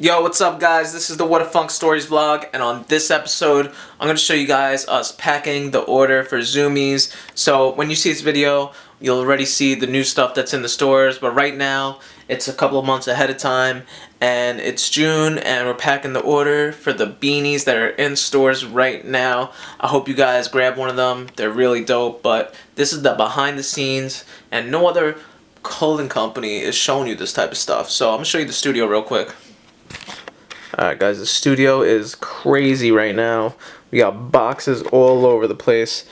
Yo, what's up guys? This is the Whadafunk Stories vlog, and on this episode, I'm going to show you guys us packing the order for Zumiez. So when you see this video, you'll already see the new stuff that's in the stores, but right now, it's a couple of months ahead of time, and it's June, and we're packing the order for the beanies that are in stores right now. I hope you guys grab one of them. They're really dope, but this is the behind the scenes, and no other clothing company is showing you this type of stuff. So I'm going to show you the studio real quick. Alright guys, the studio is crazy right now. We got boxes all over the place.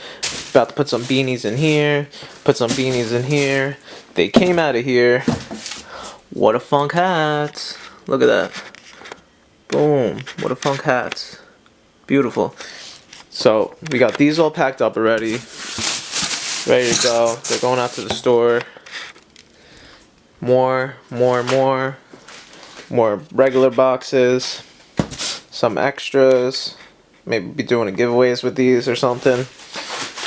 About to put some beanies in here, put some beanies in here. They came out of here. Whadafunk hats. Look at that. Boom. Whadafunk hats. Beautiful. So, we got these all packed up already. Ready to go. They're going out to the store. More regular boxes, some extras, maybe be doing giveaways with these or something.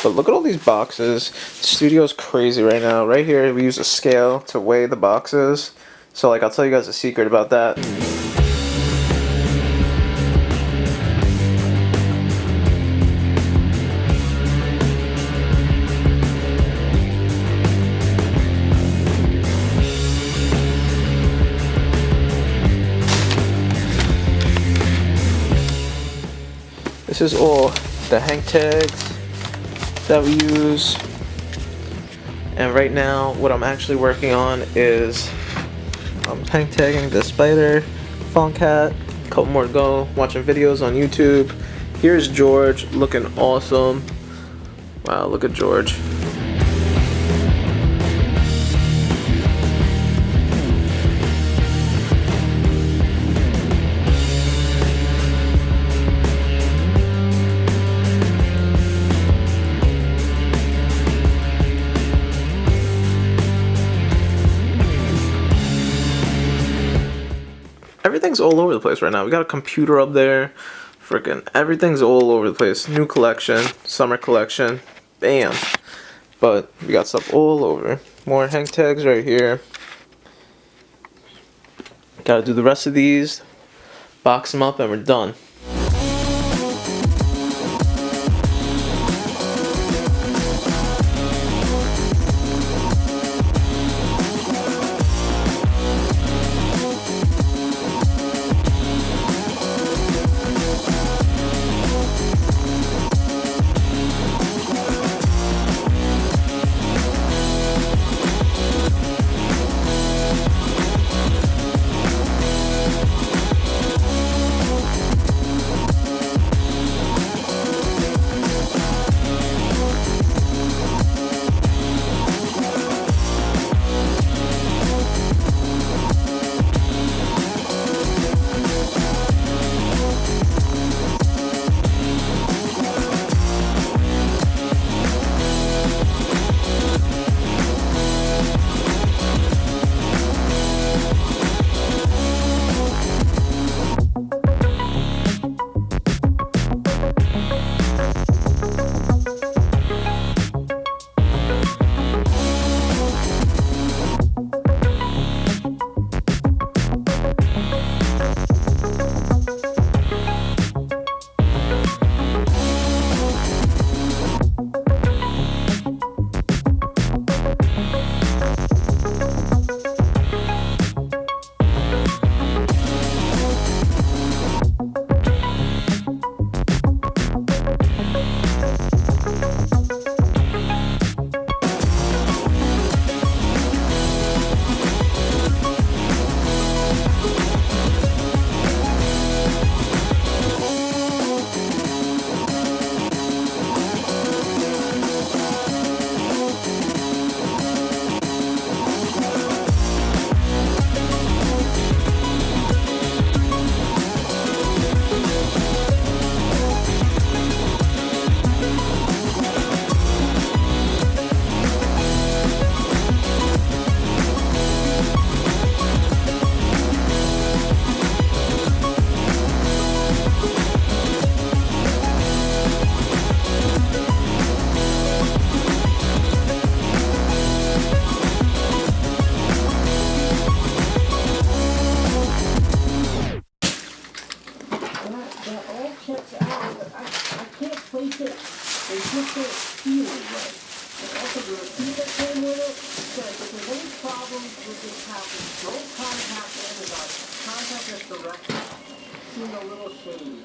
But look at all these boxes. The studio's crazy right now. Right here we use a scale to weigh the boxes. So like, I'll tell you guys a secret about that. This is all the hang tags that we use, and right now what I'm actually working on is I'm hang tagging the spider funk hat. A couple more to go. Watching videos on YouTube. Here's George looking awesome. Wow, look at George. Everything's all over the place right now. We got a computer up there. Freaking everything's all over the place. New collection, summer collection, bam. But we got stuff all over. More hang tags right here. Gotta do the rest of these, box them up, and we're done. seemed a little shady.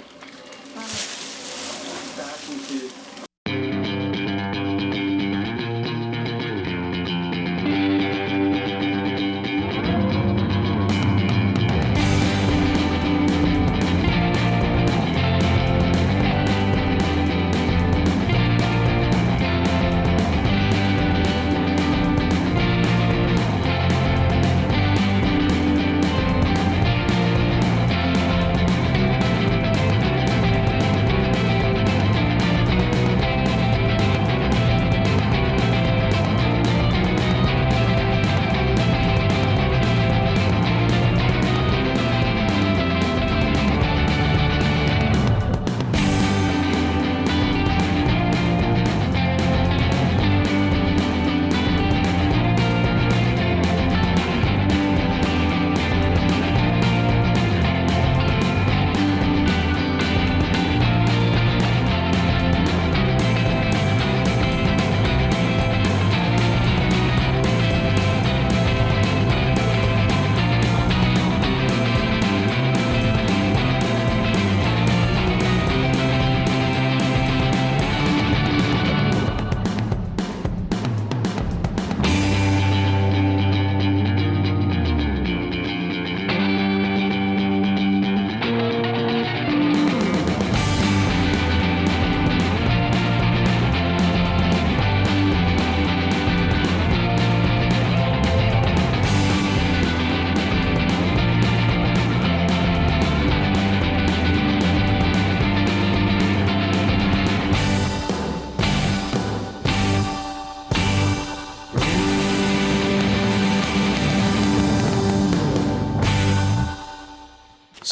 Kind of back into.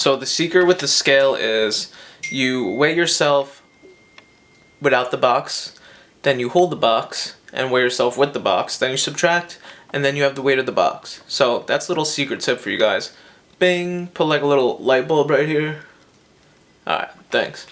So the secret with the scale is you weigh yourself without the box, then you hold the box and weigh yourself with the box, then you subtract, and then you have the weight of the box. So that's a little secret tip for you guys. Bing, put like a little light bulb right here. Alright, thanks.